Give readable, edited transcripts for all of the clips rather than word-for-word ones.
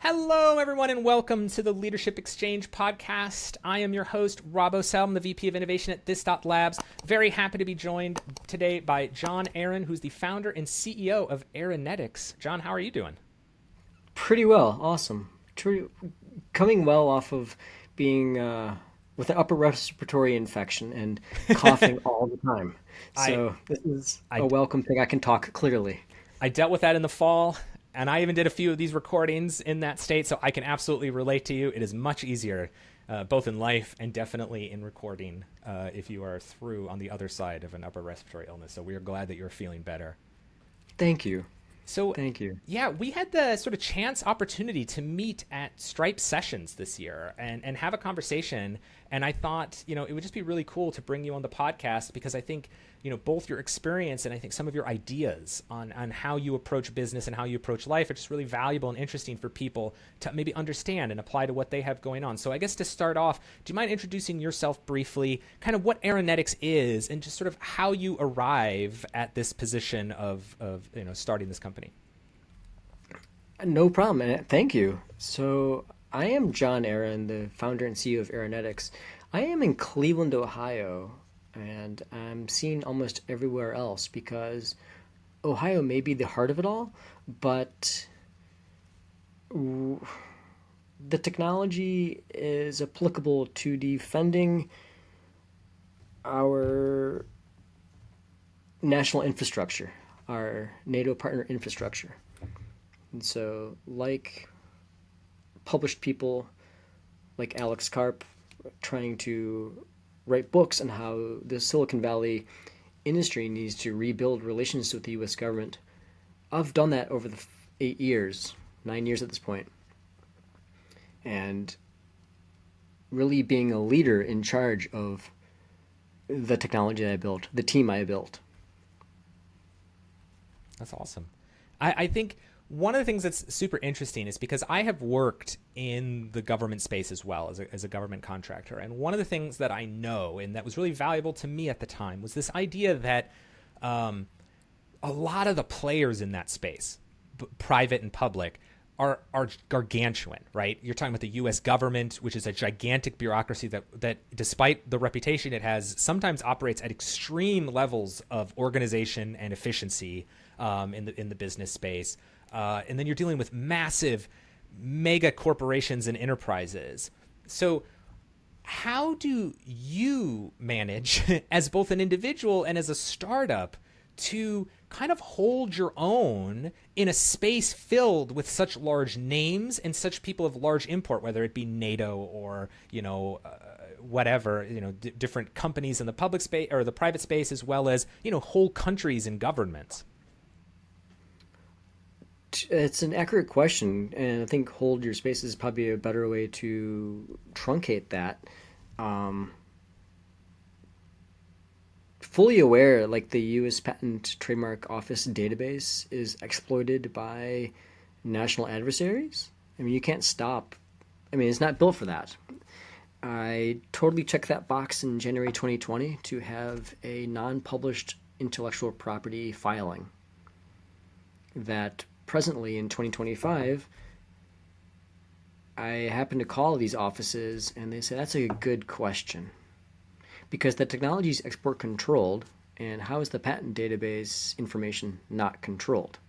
Hello, everyone, and welcome to the Leadership Exchange podcast. I am your host, Rob Ocel. I'm the VP of Innovation at This.Labs. Very happy to be joined today by John Aron, who's the founder and CEO of Aeronetics. John, how are you doing? Pretty well, awesome. Coming well off of being with an upper respiratory infection and coughing all the time. I, So this is I, a welcome thing. I can talk clearly. I dealt with that in the fall, and I even did a few of these recordings in that state, so I can absolutely relate to you. It is much easier, both in life and definitely in recording, if you are through on the other side of an upper respiratory illness. So we are glad that you're feeling better. Thank you. So, Thank you. yeah, we had the sort of chance opportunity to meet at Stripe Sessions this year and have a conversation. And I thought, it would just be really cool to bring you on the podcast because I think, both your experience and I think some of your ideas on how you approach business and how you approach life are just really valuable and interesting for people to maybe understand and apply to what they have going on. So I guess to start off, do you mind introducing yourself briefly, kind of what Aeronetics is and just sort of how you arrive at this position of starting this company? No problem. And thank you. So I am John Aron, the founder and CEO of Aeronetics. I am in Cleveland, Ohio, and I'm seen almost everywhere else because Ohio may be the heart of it all, but the technology is applicable to defending our national infrastructure, our NATO partner infrastructure. And so, like published people like Alex Karp trying to write books on how the Silicon Valley industry needs to rebuild relations with the US government, I've done that over the 8 years, 9 years at this point, and really being a leader in charge of the technology I built, the team I built. That's awesome. I think one of the things that's super interesting is because I have worked in the government space as well as a government contractor. And one of the things that I know and that was really valuable to me at the time was this idea that a lot of the players in that space, private and public, are gargantuan, right? You're talking about the U.S. government, which is a gigantic bureaucracy that despite the reputation it has, sometimes operates at extreme levels of organization and efficiency in the business space. And then you're dealing with massive mega corporations and enterprises. So how do you manage as both an individual and as a startup to kind of hold your own in a space filled with such large names and such people of large import, whether it be NATO or, whatever, different companies in the public space or the private space, as well as, whole countries and governments? It's an accurate question, and I think hold your space is probably a better way to truncate that. Um, Fully aware, like the U.S. Patent Trademark Office database is exploited by national adversaries. I mean, you can't stop. I mean, it's not built for that. I totally checked that box in January 2020 to have a non-published intellectual property filing that presently in 2025, I happen to call these offices and they say, that's a good question. Because the technology is export controlled, and how is the patent database information not controlled?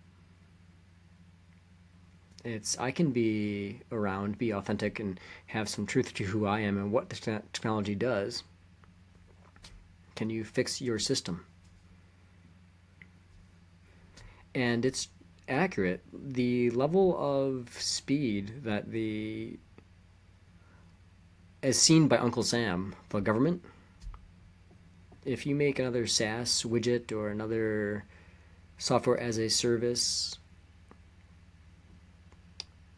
I can be around, be authentic, and have some truth to who I am and what the technology does. Can you fix your system? And it's accurate. The level of speed that as seen by Uncle Sam, the government, if you make another SaaS widget or another software as a service,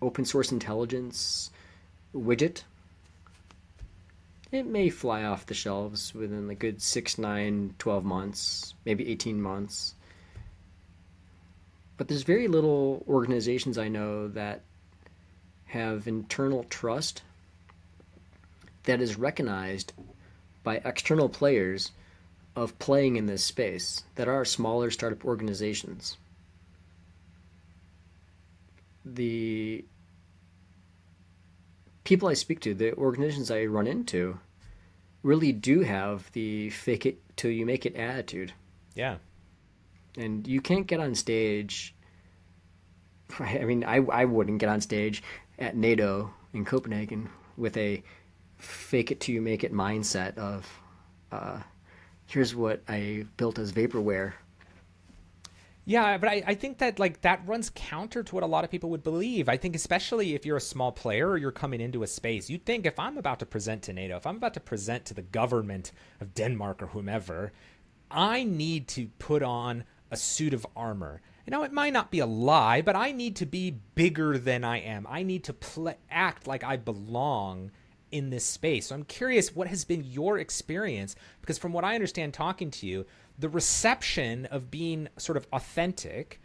open source intelligence widget, it may fly off the shelves within a good 6, 9, 12 months, maybe 18 months. But there's very little organizations I know that have internal trust that is recognized by external players of playing in this space that are smaller startup organizations. The people I speak to, the organizations I run into, really do have the fake it till you make it attitude. Yeah. And you can't get on stage. I mean, I wouldn't get on stage at NATO in Copenhagen with a fake it till you make it mindset of, uh, here's what I built as vaporware. Yeah, but I think that like that runs counter to what a lot of people would believe. I think especially if you're a small player or you're coming into a space, you'd think if I'm about to present to NATO, if I'm about to present to the government of Denmark or whomever, I need to put on a suit of armor. You know, it might not be a lie, but I need to be bigger than I am. I need to act like I belong in this space. So I'm curious, what has been your experience? Because from what I understand talking to you, the reception of being sort of authentic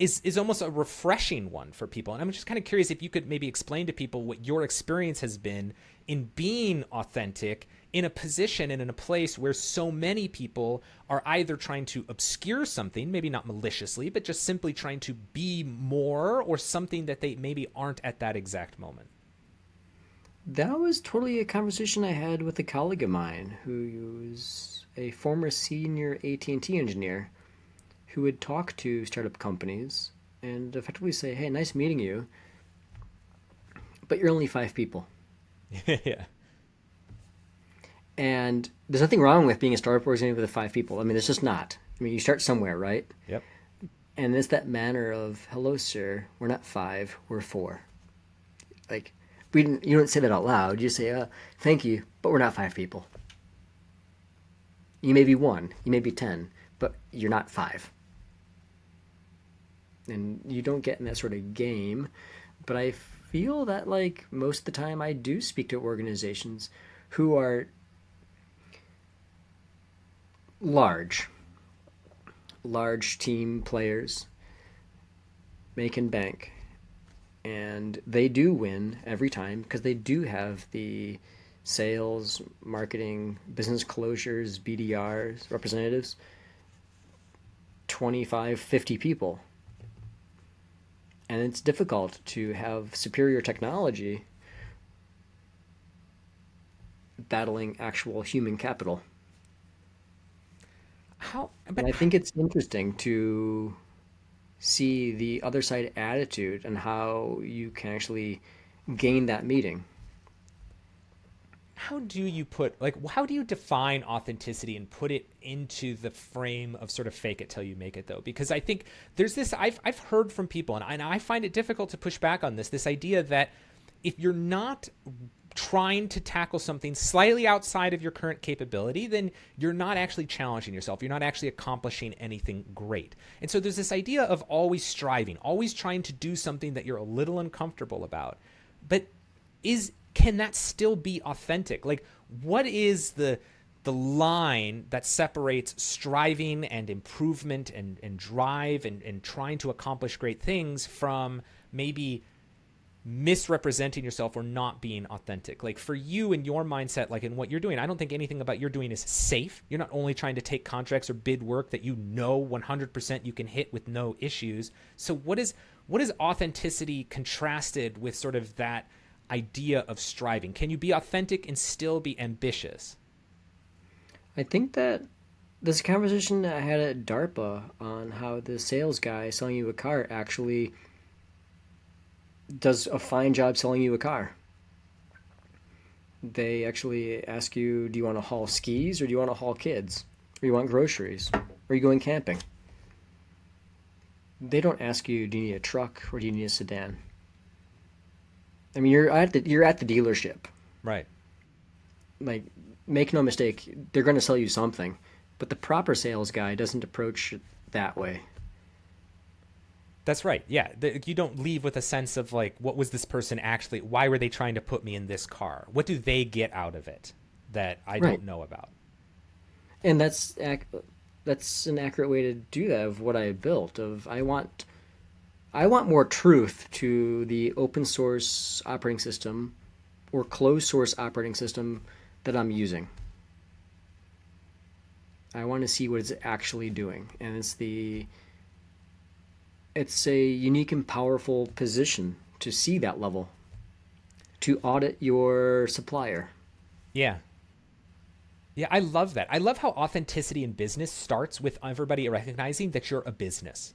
is almost a refreshing one for people. And I'm just kind of curious if you could maybe explain to people what your experience has been in being authentic in a position and in a place where so many people are either trying to obscure something, maybe not maliciously, but just simply trying to be more or something that they maybe aren't at that exact moment. That was totally a conversation I had with a colleague of mine who was a former senior AT&T engineer who would talk to startup companies and effectively say, "Hey, nice meeting you, but you're only 5 people." Yeah. And there's nothing wrong with being a startup organization with 5 people. I mean, there's just not. I mean, you start somewhere, right? Yep. And it's that manner of, "Hello, sir, we're not 5, we're 4." Like, you don't say that out loud. You say, "Thank you, but we're not 5 people. You may be 1, you may be 10, but you're not 5." And you don't get in that sort of game. But I feel that, like, most of the time I do speak to organizations who are large, large team players, making bank. And they do win every time because they do have the sales, marketing, business closures, BDRs, representatives, 25, 50 people. And it's difficult to have superior technology battling actual human capital. How, And but I think it's interesting to see the other side attitude and how you can actually gain that meeting. how do you put like how do you define authenticity and put it into the frame of sort of fake it till you make it though? Because I think there's this I've heard from people and I find it difficult to push back on this idea that if you're not trying to tackle something slightly outside of your current capability, then you're not actually challenging yourself. You're not actually accomplishing anything great. And so there's this idea of always striving, always trying to do something that you're a little uncomfortable about. But can that still be authentic? Like, what is the line that separates striving and improvement and drive and trying to accomplish great things from maybe misrepresenting yourself or not being authentic? Like for you and your mindset, like in what you're doing, I don't think anything about you're doing is safe. You're not only trying to take contracts or bid work that you know 100% you can hit with no issues. So what is authenticity contrasted with sort of that idea of striving? Can you be authentic and still be ambitious? I think that this conversation I had at DARPA on how the sales guy selling you a car actually does a fine job selling you a car. They actually ask you, do you want to haul skis or do you want to haul kids? Or you want groceries? Or are you going camping? They don't ask you, do you need a truck or do you need a sedan? I mean, you're at the dealership. Right. Like, make no mistake, they're going to sell you something, but the proper sales guy doesn't approach it that way. That's right. Yeah. You don't leave with a sense of like, what was this person actually, why were they trying to put me in this car? What do they get out of it that I Right. don't know about? And that's an accurate way to do that of what I built. I want more truth to the open source operating system or closed source operating system that I'm using. I want to see what it's actually doing, and it's a unique and powerful position to see that level, to audit your supplier. Yeah. Yeah, I love that. I love how authenticity in business starts with everybody recognizing that you're a business.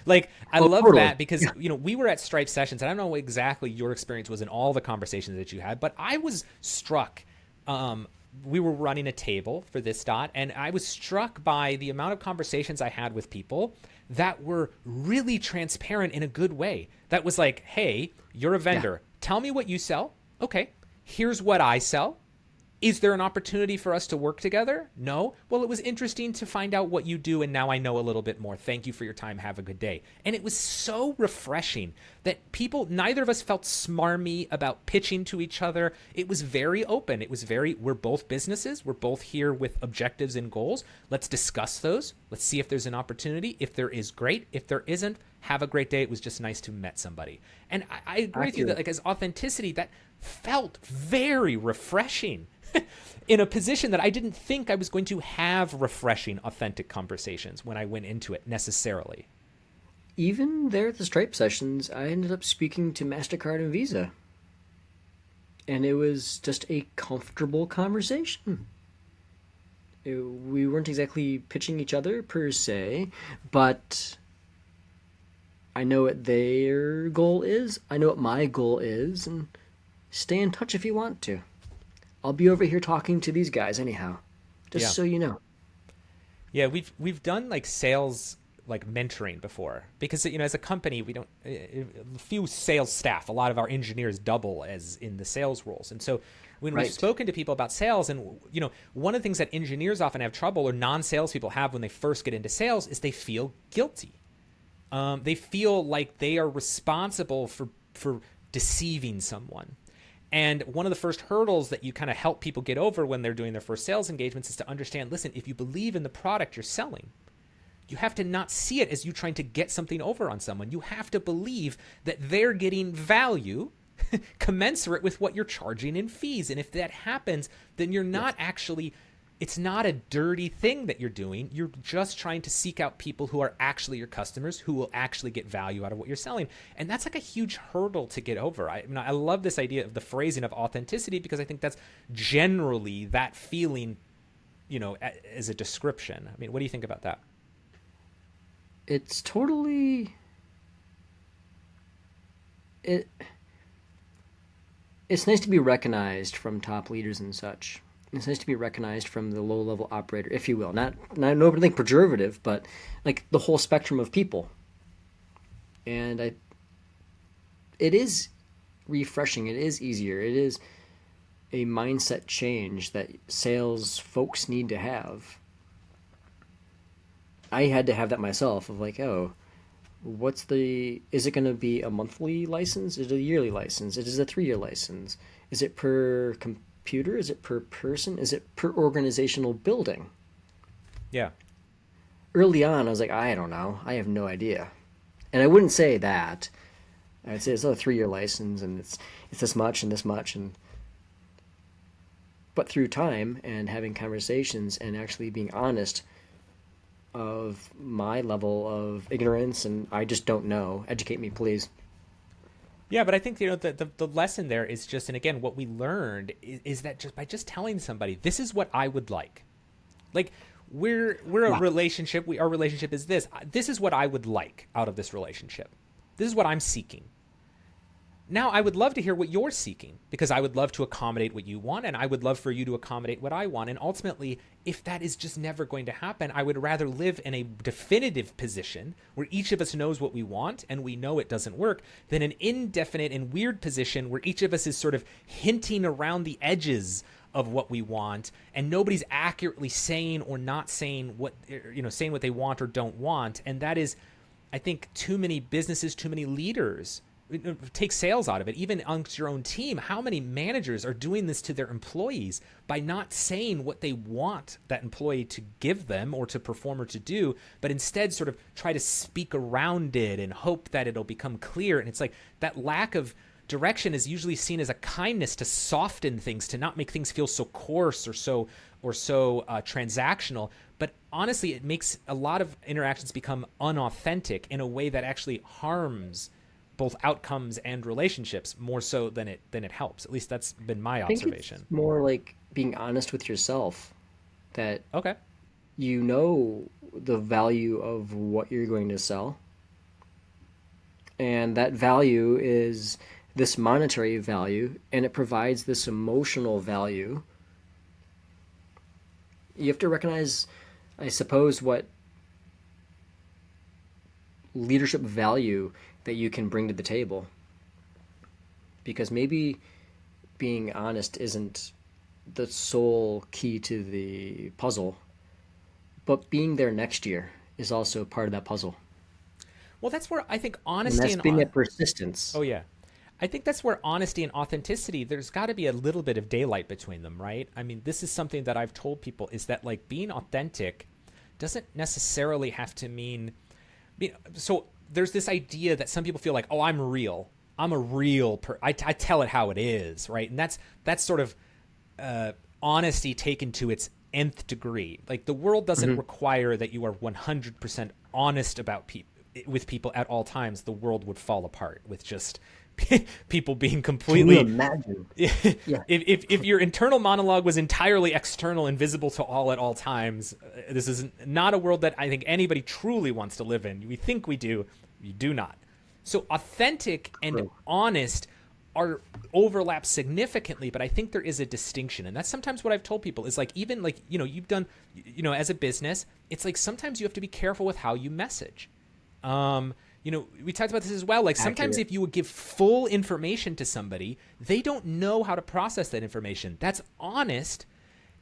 Like, I Oh, love totally. that because, Yeah. we were at Stripe sessions, and I don't know what exactly your experience was in all the conversations that you had, but I was struck. Um, we were running a table for this dot, and I was struck by the amount of conversations I had with people that were really transparent in a good way. That was like, hey, you're a Yeah. vendor. Tell me what you sell. Okay. Here's what I sell. Is there an opportunity for us to work together? No. Well, it was interesting to find out what you do, and now I know a little bit more. Thank you for your time. Have a good day. And it was so refreshing that neither of us felt smarmy about pitching to each other. It was very open. It was we're both businesses. We're both here with objectives and goals. Let's discuss those. Let's see if there's an opportunity. If there is, great. If there isn't, have a great day. It was just nice to met somebody. And I agree with you that, Accurate. like, as authenticity, that felt very refreshing in a position that I didn't think I was going to have refreshing, authentic conversations when I went into it necessarily. Even there at the Stripe sessions, I ended up speaking to MasterCard and Visa. And it was just a comfortable conversation. We weren't exactly pitching each other per se, but I know what their goal is. I know what my goal is, and stay in touch if you want to. I'll be over here talking to these guys anyhow, Yeah. just so you know. Yeah, we've done like sales like mentoring before because as a company we don't few sales staff. A lot of our engineers double as in the sales roles, and so when we've Right. spoken to people about sales, and one of the things that engineers often have trouble or non-sales people have when they first get into sales is they feel guilty. They feel like they are responsible for deceiving someone. And one of the first hurdles that you kind of help people get over when they're doing their first sales engagements is to understand, listen, if you believe in the product you're selling, you have to not see it as you trying to get something over on someone. You have to believe that they're getting value commensurate with what you're charging in fees. And if that happens, then you're not actually, it's not a dirty thing that you're doing. You're just trying to seek out people who are actually your customers, who will actually get value out of what you're selling. And that's like a huge hurdle to get over. I love this idea of the phrasing of authenticity because I think that's generally that feeling, as a description. I mean, what do you think about that? It's totally it. It's nice to be recognized from top leaders and such. It's nice to be recognized from the low level operator, if you will. Not nothing pejorative, but like the whole spectrum of people. And it is refreshing. It is easier. It is a mindset change that sales folks need to have. I had to have that myself of like, oh, is it going to be a monthly license? Is it a yearly license? Is it a 3-year license? Is it per computer? Is it per person? Is it per organizational building? Yeah. Early on, I was like, I don't know. I have no idea. And I wouldn't say that. I'd say it's a 3-year license and it's this much and this much. But through time and having conversations and actually being honest of my level of ignorance and I just don't know. Educate me, please. Yeah, but I think the lesson there is just, and again, what we learned is that just by just telling somebody, this is what I would like we're a Yeah. relationship. Our relationship is this. This is what I would like out of this relationship. This is what I'm seeking. Now, I would love to hear what you're seeking because I would love to accommodate what you want, and I would love for you to accommodate what I want. And ultimately, if that is just never going to happen, I would rather live in a definitive position where each of us knows what we want and we know it doesn't work than an indefinite and weird position where each of us is sort of hinting around the edges of what we want and nobody's accurately saying or not saying saying what they want or don't want. And that is, I think, too many businesses, too many leaders take sales out of it, even amongst your own team. How many managers are doing this to their employees by not saying what they want that employee to give them or to perform or to do, but instead sort of try to speak around it and hope that it'll become clear. And it's like that lack of direction is usually seen as a kindness to soften things, to not make things feel so coarse or so transactional. But honestly, it makes a lot of interactions become unauthentic in a way that actually harms both outcomes and relationships more so than it helps. At least that's been my I think it's observation. more like being honest with yourself, that Okay. you know the value of what you're going to sell, and that value is this monetary value, and it provides this emotional value. You have to recognize, I suppose, what leadership value that you can bring to the table, because maybe being honest isn't the sole key to the puzzle, but being there next year is also part of that puzzle. Well, that's where I think And honesty that's and being at persistence. oh yeah. I think that's where honesty and authenticity, there's got to be a little bit of daylight between them, right? I mean, this is something that I've told people, is that like being authentic doesn't necessarily have to mean, so there's this idea that some people feel like, oh, I'm real. I'm a I tell it how it is, right? And that's sort of honesty taken to its nth degree. Like the world doesn't require that you are 100% honest about with people at all times. The world would fall apart with just people being Can you completely imagine? Yeah. if your internal monologue was entirely external and visible to all at all times, this is not a world that I think anybody truly wants to live in. We think we do, we do not. So authentic and True. honest are overlap significantly, but I think there is a distinction. And that's sometimes what I've told people is like, even like, you've done, as a business, it's like sometimes you have to be careful with how you message. We talked about this as well. Like sometimes Accurate. if you would give full information to somebody, they don't know how to process that information. That's honest.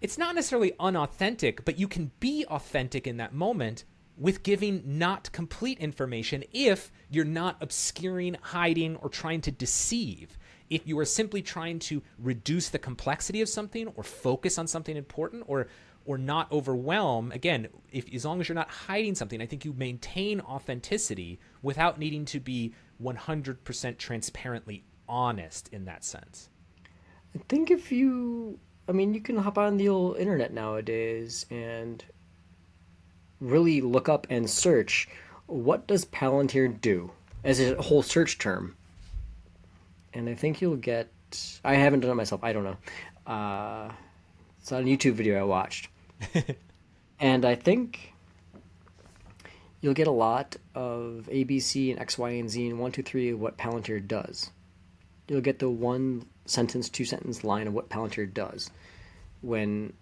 It's not necessarily unauthentic, but you can be authentic in that moment with giving not complete information if you're not obscuring, hiding, or trying to deceive. If you are simply trying to reduce the complexity of something or focus on something important or not overwhelm, again, as long as you're not hiding something, I think you maintain authenticity without needing to be 100% transparently honest in that sense. I think you can hop on the old internet nowadays and really look up and search, what does Palantir do, as a whole search term. And I think you'll get, I haven't done it myself, I don't know. It's on a YouTube video I watched. And I think you'll get a lot of A, B, C, and X, Y, and Z, and 1, 2, 3 of what Palantir does. You'll get the one sentence, two sentence line of what Palantir does. When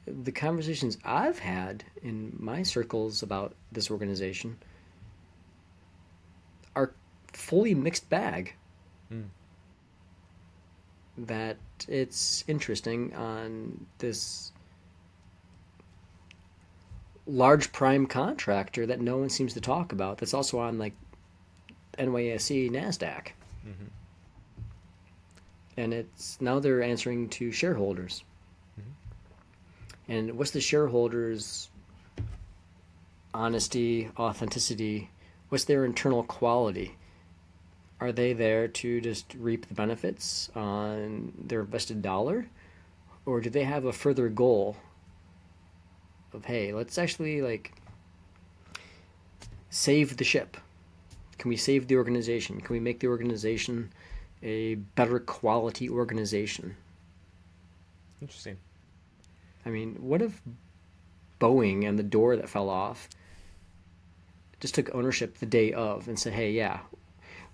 the conversations I've had in my circles about this organization are fully mixed bag. That it's interesting on this large prime contractor that no one seems to talk about, that's also on like NYSE, NASDAQ. And it's now they're answering to shareholders. And what's the shareholders' honesty, authenticity? What's their internal quality? Are they there to just reap the benefits on their invested dollar? Or do they have a further goal of, hey, let's actually like save the ship? Can we save the organization? Can we make the organization a better quality organization? Interesting. I mean, what if Boeing and the door that fell off just took ownership the day of and said, hey, yeah,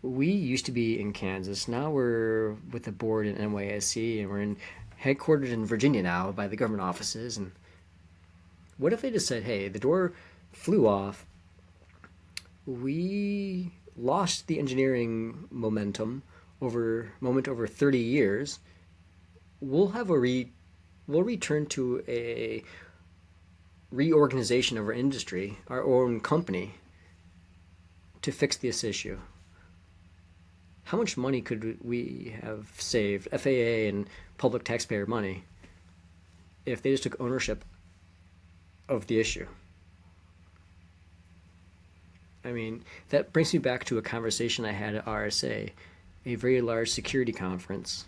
we used to be in Kansas. Now we're with the board in NYSE, and we're headquartered in Virginia now by the government offices. And what if they just said, hey, the door flew off. We lost the engineering momentum over 30 years. We'll return to a reorganization of our industry, our own company, to fix this issue. How much money could we have saved, FAA and public taxpayer money, if they just took ownership of the issue? I mean, that brings me back to a conversation I had at RSA, a very large security conference.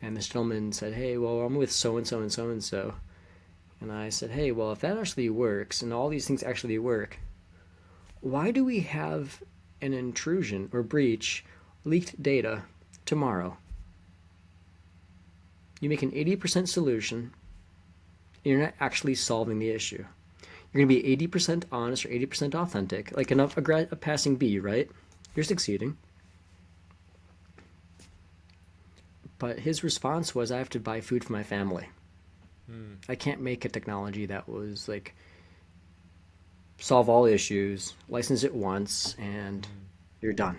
And this gentleman said, hey, well, I'm with so-and-so and so-and-so. And I said, hey, well, if that actually works, and all these things actually work, why do we have an intrusion or breach, leaked data tomorrow. You make an 80% solution, and you're not actually solving the issue. You're going to be 80% honest or 80% authentic, like a passing B, right? You're succeeding. But his response was, I have to buy food for my family. I can't make a technology that was like solve all issues, license it once, and you're done.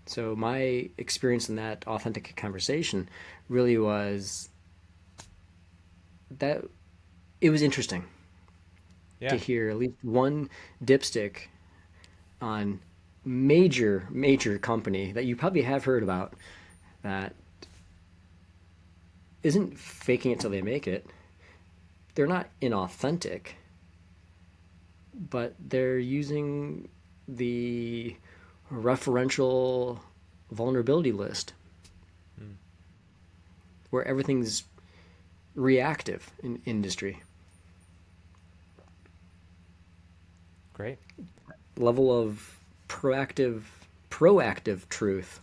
So my experience in that authentic conversation really was that it was interesting to hear at least one dipstick on major company that you probably have heard about that isn't faking it till they make it. They're not inauthentic, but they're using the referential vulnerability list where everything's reactive in industry. Great. Level of proactive truth.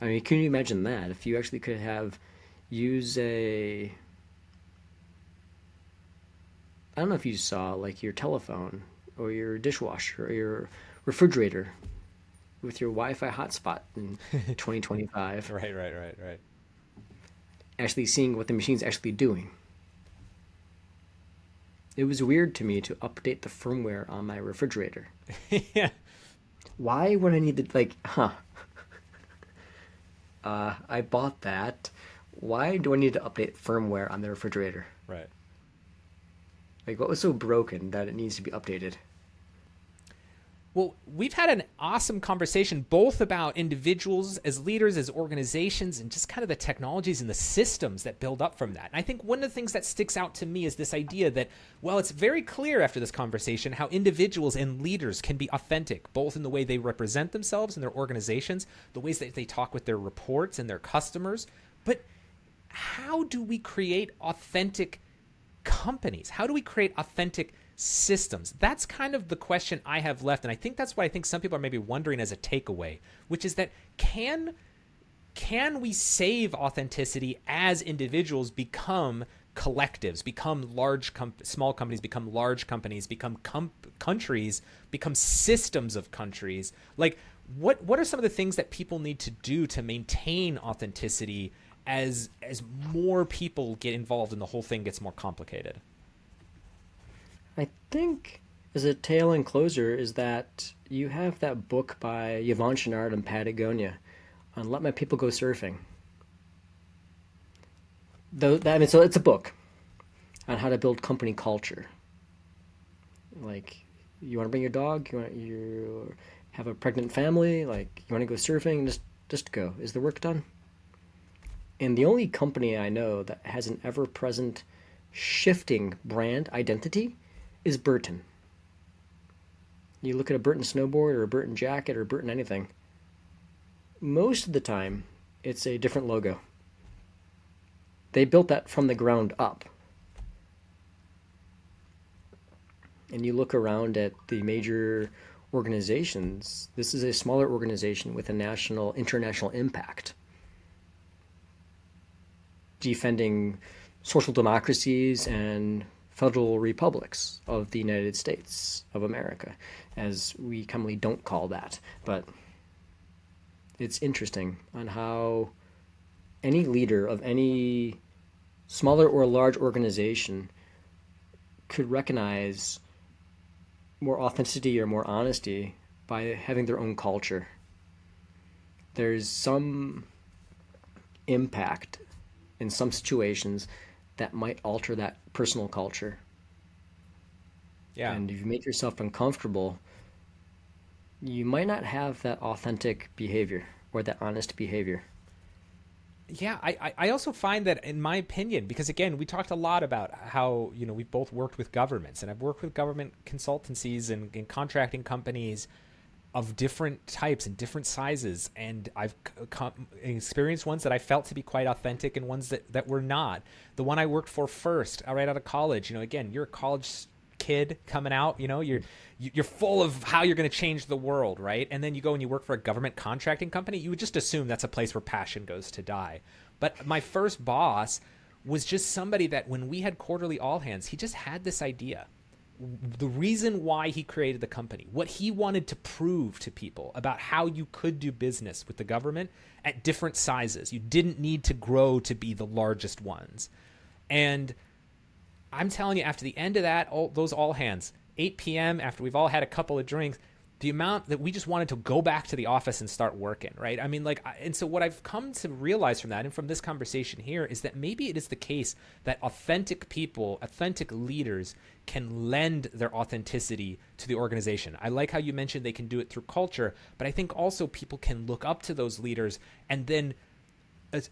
I mean, can you imagine that? If you actually could use I don't know if you saw like your telephone or your dishwasher or your refrigerator with your Wi-Fi hotspot in 2025. Right. Actually seeing what the machine's actually doing. It was weird to me to update the firmware on my refrigerator. Yeah. Why would I need to I bought that. Why do I need to update firmware on the refrigerator? Right. Like, what was so broken that it needs to be updated? Well, we've had an awesome conversation both about individuals as leaders, as organizations, and just kind of the technologies and the systems that build up from that. And I think one of the things that sticks out to me is this idea that, well, it's very clear after this conversation how individuals and leaders can be authentic, both in the way they represent themselves and their organizations, the ways that they talk with their reports and their customers. But how do we create authentic companies? How do we create authentic systems? That's kind of the question I have left, and I think that's what I think some people are maybe wondering as a takeaway, which is that can we save authenticity as individuals become collectives, become small companies, become large companies, become countries, become systems of countries? Like, what are some of the things that people need to do to maintain authenticity as more people get involved and the whole thing gets more complicated? I think as a tail end closer is that you have that book by Yvon Chouinard and Patagonia on Let My People Go Surfing. So it's a book on how to build company culture. Like, you want to bring your dog, you have a pregnant family, like you want to go surfing, just go. Is the work done? And the only company I know that has an ever-present shifting brand identity is Burton. You look at a Burton snowboard or a Burton jacket or Burton anything, most of the time it's a different logo. They built that from the ground up. And you look around at the major organizations, this is a smaller organization with a international impact, defending social democracies and federal republics of the United States of America, as we commonly don't call that. But it's interesting on how any leader of any smaller or large organization could recognize more authenticity or more honesty by having their own culture. There's some impact in some situations that might alter that personal culture. Yeah. And if you make yourself uncomfortable, you might not have that authentic behavior or that honest behavior. Yeah, I also find that, in my opinion, because again, we talked a lot about how, we've both worked with governments, and I've worked with government consultancies and contracting companies. of different types and different sizes. And I've experienced ones that I felt to be quite authentic and ones that were not. The one I worked for first, right out of college, again, you're a college kid coming out, you're full of how you're going to change the world, right? And then you go and you work for a government contracting company. You would just assume that's a place where passion goes to die. But my first boss was just somebody that when we had quarterly all hands, he just had this idea. The reason why he created the company, what he wanted to prove to people about how you could do business with the government at different sizes. You didn't need to grow to be the largest ones. And I'm telling you, after the end of that, those all hands, 8 p.m., after we've all had a couple of drinks, the amount that we just wanted to go back to the office and start working, right? I mean, and so what I've come to realize from that and from this conversation here is that maybe it is the case that authentic people, authentic leaders can lend their authenticity to the organization. I like how you mentioned they can do it through culture, but I think also people can look up to those leaders and then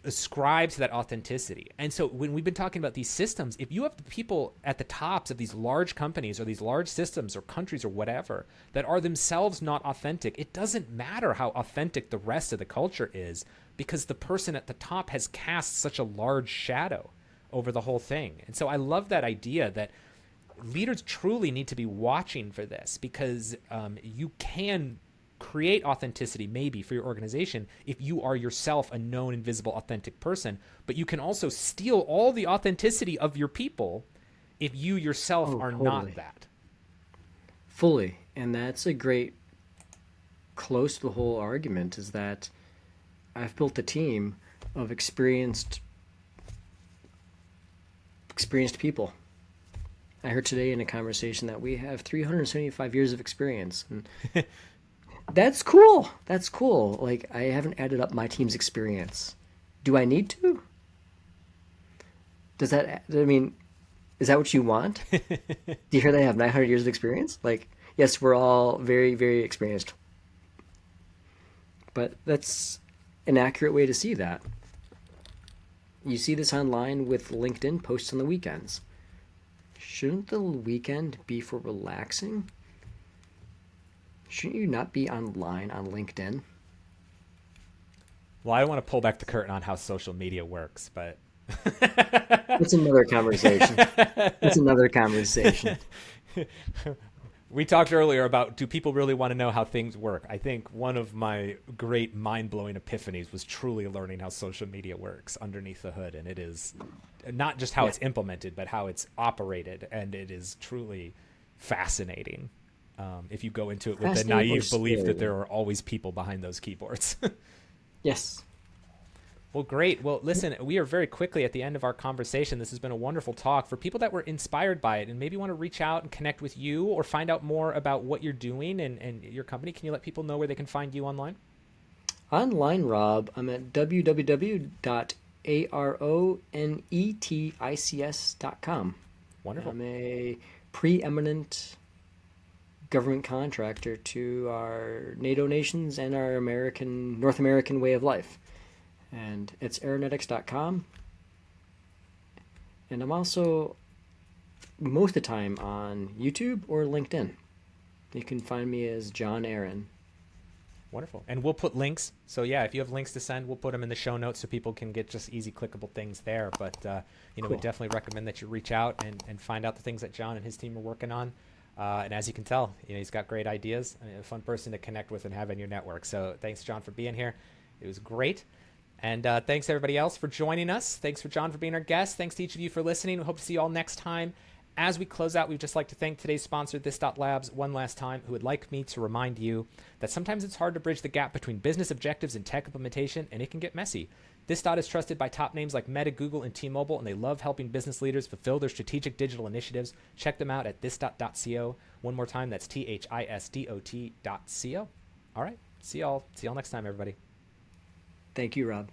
ascribe to that authenticity. And so when we've been talking about these systems, if you have the people at the tops of these large companies or these large systems or countries or whatever that are themselves not authentic, it doesn't matter how authentic the rest of the culture is, because the person at the top has cast such a large shadow over the whole thing. And so I love that idea that leaders truly need to be watching for this, because you can create authenticity maybe for your organization if you are yourself a known, invisible, authentic person, but you can also steal all the authenticity of your people if you yourself are totally. not that. Fully. And that's a great close to the whole argument, is that I've built a team of experienced people. I heard today in a conversation that we have 375 years of experience. And that's cool. That's cool. Like, I haven't added up my team's experience. Do I need to? Is that what you want? Do you hear they have 900 years of experience? Like, yes, we're all very, very experienced. But that's an accurate way to see that. You see this online with LinkedIn posts on the weekends. Shouldn't the weekend be for relaxing? Shouldn't you not be online on LinkedIn? Well, I don't want to pull back the curtain on how social media works, but It's another conversation. It's another conversation. We talked earlier about, do people really want to know how things work? I think one of my great mind-blowing epiphanies was truly learning how social media works underneath the hood. And it is not just how it's implemented, but how it's operated. And it is truly fascinating if you go into it with the naive belief that there are always people behind those keyboards. Yes. Well, great. Well, listen, we are very quickly at the end of our conversation. This has been a wonderful talk. For people that were inspired by it and maybe want to reach out and connect with you or find out more about what you're doing and your company, can you let people know where they can find you online? Online, Rob, I'm at www.aronetics.com. Wonderful. I'm a preeminent government contractor to our NATO nations and our North American way of life. And it's aeronetics.com. And I'm also most of the time on YouTube or LinkedIn. You can find me as John Aron. Wonderful. And we'll put links. So yeah, if you have links to send, we'll put them in the show notes so people can get just easy clickable things there. But cool. We definitely recommend that you reach out and find out the things that John and his team are working on. And as you can tell, he's got great ideas. A fun person to connect with and have in your network. So thanks, John, for being here. It was great. And thanks, everybody else, for joining us. Thanks for John for being our guest. Thanks to each of you for listening. We hope to see you all next time. As we close out, we'd just like to thank today's sponsor, This.Labs, one last time, who would like me to remind you that sometimes it's hard to bridge the gap between business objectives and tech implementation, and it can get messy. This is trusted by top names like Meta, Google, and T-Mobile, and they love helping business leaders fulfill their strategic digital initiatives. Check them out at this.co. One more time, that's THISDOT.co. All right, see y'all next time, everybody. Thank you, Rob.